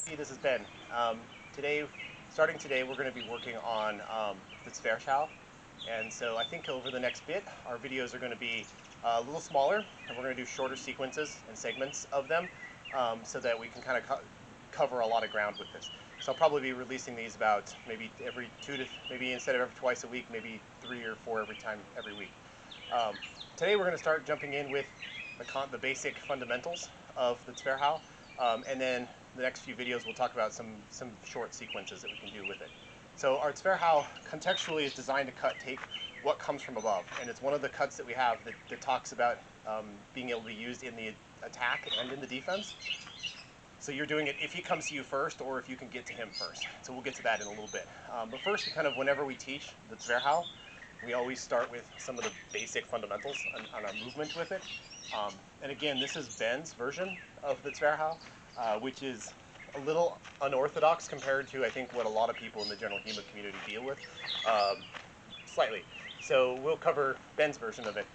Hey, this is Ben. Starting today, we're going to be working on the Zwerchhau. And so I think over the next bit, our videos are going to be a little smaller, and we're going to do shorter sequences and segments of them so that we can kind of cover a lot of ground with this. So I'll probably be releasing these about maybe every maybe instead of every twice a week, maybe 3 or 4 every week. Today we're going to start jumping in with the basic fundamentals of the Zwerchhau, and then the next few videos we'll talk about some short sequences that we can do with it. So our Zwerchhau contextually is designed to take what comes from above, and it's one of the cuts that we have that talks about being able to be used in the attack and in the defense. So you're doing it if he comes to you first, or if you can get to him first. So we'll get to that in a little bit. But first, whenever we teach the Zwerchhau, we always start with some of the basic fundamentals on our movement with it. And again, this is Ben's version of the Zwerchhau, which is a little unorthodox compared to, I think, what a lot of people in the general HEMA community deal with, slightly. So we'll cover Ben's version of it.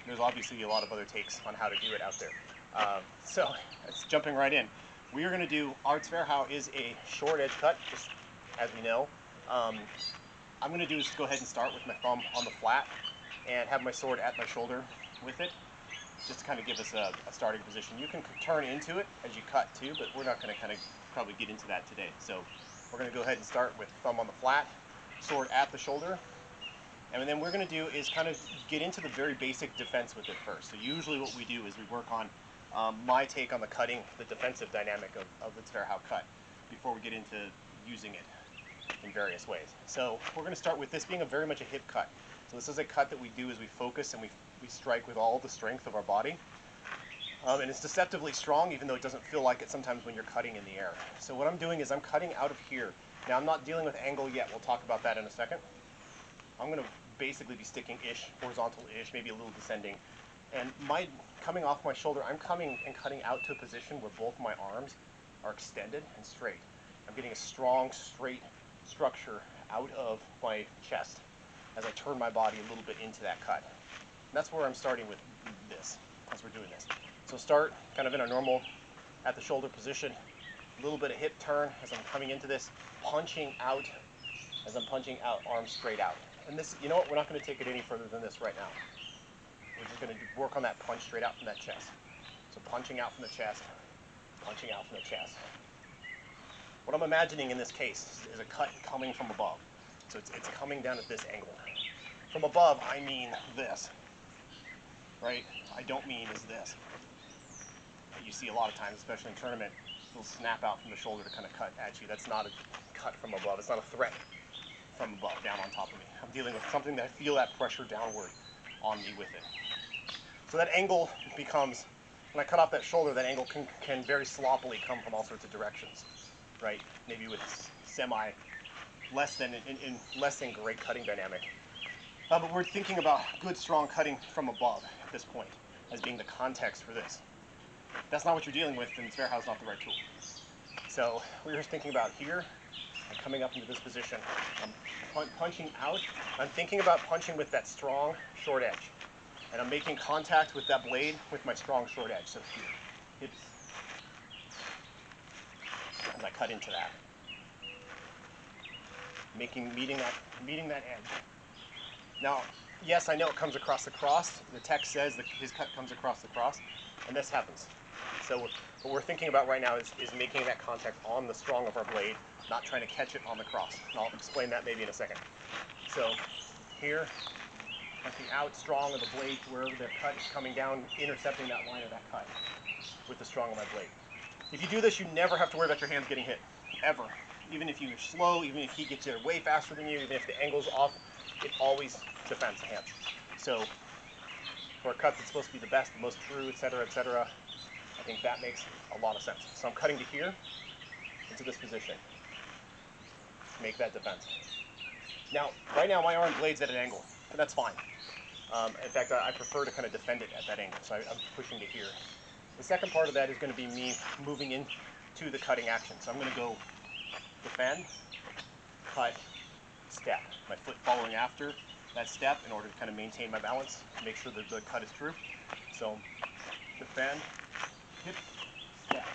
There's obviously a lot of other takes on how to do it out there. So it's jumping right in. We are going to do, our Zwerchhau is a short edge cut, just as we know. I'm going to do is go ahead and start with my thumb on the flat and have my sword at my shoulder with it, just to kind of give us a starting position. You can turn into it as you cut too, but we're not going to probably get into that today. So we're going to go ahead and start with thumb on the flat, sword at the shoulder, and then we're going to do is kind of get into the very basic defense with it first. So usually what we do is we work on my take on the cutting, the defensive dynamic of the Zwerchhau cut before we get into using it in various ways. So we're going to start with this being very much a hip cut. So this is a cut that we do as we focus and we strike with all the strength of our body. And it's deceptively strong, even though it doesn't feel like it sometimes when you're cutting in the air. So what I'm doing is I'm cutting out of here. Now I'm not dealing with angle yet. We'll talk about that in a second. I'm going to basically be sticking-ish, horizontal-ish, maybe a little descending. And coming off my shoulder, I'm coming and cutting out to a position where both my arms are extended and straight. I'm getting a strong, straight structure out of my chest as I turn my body a little bit into that cut. And that's where I'm starting with this, as we're doing this. So start kind of in a normal, at the shoulder position, a little bit of hip turn as I'm coming into this, punching out, as I'm punching out, arms straight out. And this, you know what, we're not going to take it any further than this right now. We're just going to work on that punch straight out from that chest. So punching out from the chest, punching out from the chest. What I'm imagining in this case is a cut coming from above. So it's coming down at this angle. From above, I mean this, right? I don't mean is this. You see a lot of times, especially in tournament, it'll snap out from the shoulder to kind of cut at you. That's not a cut from above. It's not a threat from above, down on top of me. I'm dealing with something that I feel that pressure downward on me with it. So that angle becomes, when I cut off that shoulder, that angle can very sloppily come from all sorts of directions, right? Maybe with less than great cutting dynamic. But we're thinking about good, strong cutting from above at this point as being the context for this. If that's not what you're dealing with, then Zwerchhau is not the right tool. So we're just thinking about here, and coming up into this position. I'm punching out. I'm thinking about punching with that strong, short edge. And I'm making contact with that blade with my strong, short edge. So here, hips, and I cut into that. Meeting that edge. Now, yes, I know it comes across the cross. The text says that his cut comes across the cross, and this happens. So what we're thinking about right now is making that contact on the strong of our blade, not trying to catch it on the cross. And I'll explain that maybe in a second. So here, punching out strong of the blade to wherever the cut is coming down, intercepting that line of that cut with the strong of my blade. If you do this, you never have to worry about your hands getting hit, ever. Even if you're slow, even if he gets there way faster than you, even if the angle's off, it always defends the hand. So for a cut that's supposed to be the best, the most true, etc., I think that makes a lot of sense. So I'm cutting to here, into this position. Make that defense. Now, right now my arm blade's at an angle, but that's fine. In fact, I prefer to kind of defend it at that angle, so I'm pushing to here. The second part of that is going to be me moving into the cutting action. So I'm going to go defend, cut, step. My foot following after that step in order to kind of maintain my balance, make sure that the cut is true. So defend, hip, step.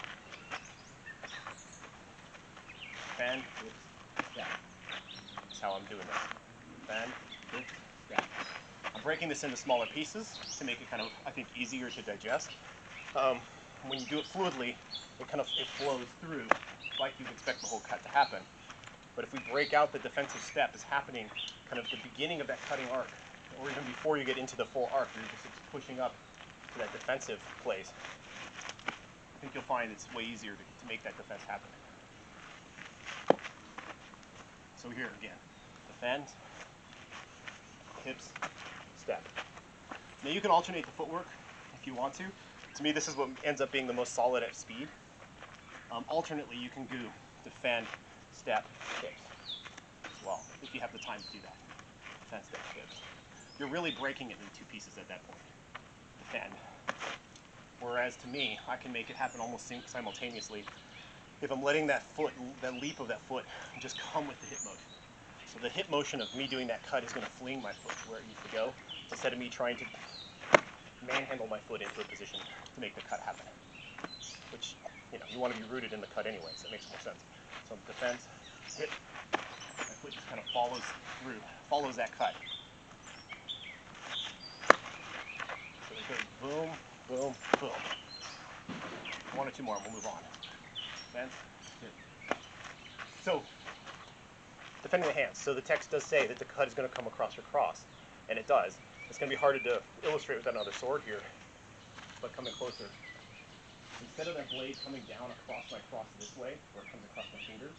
defend, hips, step. That's how I'm doing this. Defend, hips, step. I'm breaking this into smaller pieces to make it kind of, I think, easier to digest. When you do it fluidly, it flows through like you'd expect the whole cut to happen. But if we break out the defensive step as happening kind of the beginning of that cutting arc, or even before you get into the full arc, you're just pushing up to that defensive place, I think you'll find it's way easier to make that defense happen. So here again, defend, hips, step. Now you can alternate the footwork if you want to. To me, this is what ends up being the most solid at speed. Alternately, you can do defend, step, hips as well, if you have the time to do that. Defend, step, hips. You're really breaking it into two pieces at that point. Defend. Whereas to me, I can make it happen almost simultaneously if I'm letting that foot, that leap of that foot, just come with the hip motion. So the hip motion of me doing that cut is going to fling my foot to where it needs to go, instead of me trying to manhandle my foot into a position to make the cut happen. Which, you want to be rooted in the cut anyway, so it makes more sense. So defense, hip, my foot just kind of follows through, follows that cut. So it goes boom, boom, boom. One or two more and we'll move on. Defense, hip. So, defending the hands. So the text does say that the cut is going to come across your cross, and it does. It's going to be harder to illustrate with another sword here, but coming closer. Instead of that blade coming down across my cross this way, where it comes across my fingers,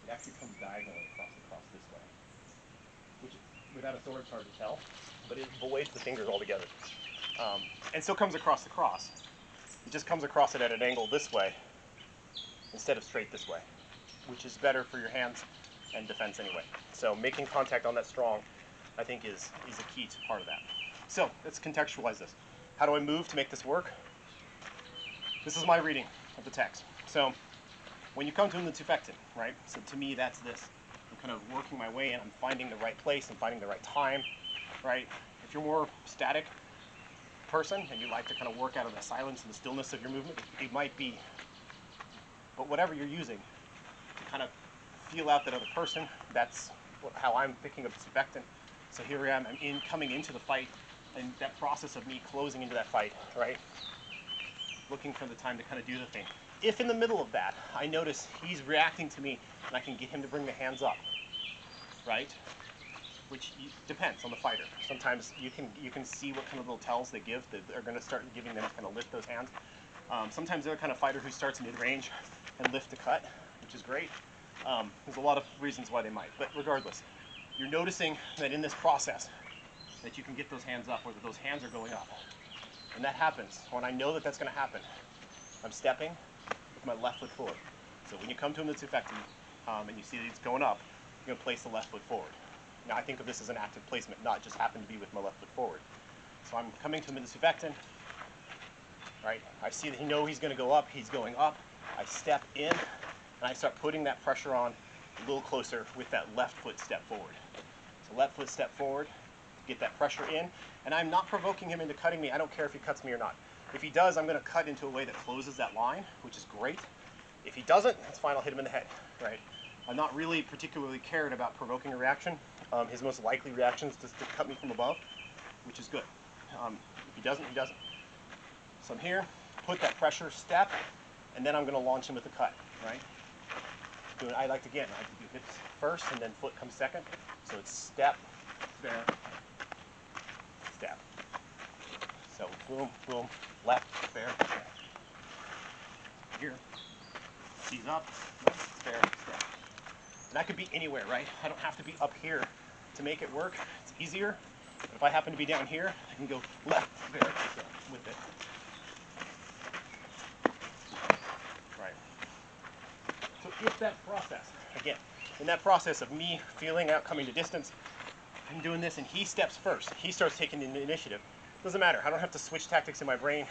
it actually comes diagonally across the cross this way. Which, without a sword, it's hard to tell, but it avoids the fingers altogether. And still comes across the cross. It just comes across it at an angle this way, instead of straight this way, which is better for your hands and defense anyway. So making contact on that strong, I think, is a key to part of that. So let's contextualize this. How do I move to make this work? This is my reading of the text. So when you come to the Fechtens, right? So to me, that's this. I'm kind of working my way in. I'm finding the right place and finding the right time, right? If you're more static person and you like to kind of work out of the silence and the stillness of your movement, it might be. But whatever you're using to kind of feel out that other person, that's how I'm picking up the Fechtens. So here I am, coming into the fight, and that process of me closing into that fight, right? Looking for the time to kind of do the thing. If in the middle of that, I notice he's reacting to me, and I can get him to bring the hands up, right? Which depends on the fighter. Sometimes you can see what kind of little tells they give that they're going to start giving them to kind of lift those hands. Sometimes they're the kind of fighter who starts mid-range and lift the cut, which is great. There's a lot of reasons why they might, but regardless, you're noticing that in this process that you can get those hands up, or that those hands are going up. And that happens when I know that that's going to happen. I'm stepping with my left foot forward. So when you come to him that's Fechtens, and you see that it's going up, you're going to place the left foot forward. Now I think of this as an active placement, not just happen to be with my left foot forward. So I'm coming to him in the Fechtens, right? I see that he's going to go up, he's going up. I step in, and I start putting that pressure on a little closer with that left foot step forward. So left foot step forward, get that pressure in, and I'm not provoking him into cutting me. I don't care if he cuts me or not. If he does, I'm going to cut into a way that closes that line, which is great. If he doesn't, that's fine, I'll hit him in the head, right? I'm not really particularly cared about provoking a reaction. His most likely reaction is just to cut me from above, which is good. If he doesn't, he doesn't. So I'm here, put that pressure, step, and then I'm going to launch him with the cut, right? I like to do hips first, and then foot comes second. So it's step, there, step. So boom, boom, left, fair, step. Here, he's up, left, fair, step. And that could be anywhere, right? I don't have to be up here to make it work. It's easier. But if I happen to be down here, I can go left, fair, step with it. Right. So if that process, again, in that process of me feeling out, coming to distance, I'm doing this, and he steps first. He starts taking the initiative. Doesn't matter. I don't have to switch tactics in my brain.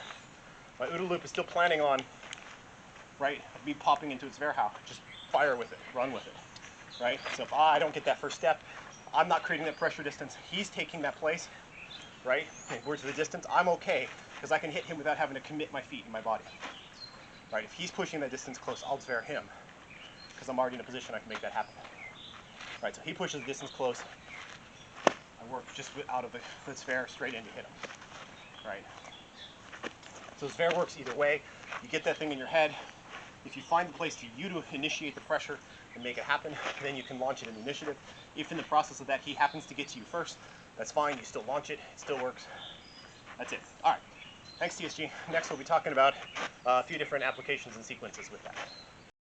My OODA loop is still planning on, right, me popping into its Zwerchhau. Just fire with it, run with it, right? So if I don't get that first step, I'm not creating that pressure distance. He's taking that place, right? And we're to the distance. I'm okay, because I can hit him without having to commit my feet and my body, right? If he's pushing that distance close, I'll Zwerch him. because I'm already in a position I can make that happen. All right, so he pushes the distance close. I work just out of the Zwerch straight in to hit him. All right. So Zwerch works either way. You get that thing in your head. If you find the place for you to initiate the pressure and make it happen, then you can launch it in initiative. If in the process of that he happens to get to you first, that's fine. You still launch it. It still works. That's it. All right. Thanks, TSG. Next, we'll be talking about a few different applications and sequences with that.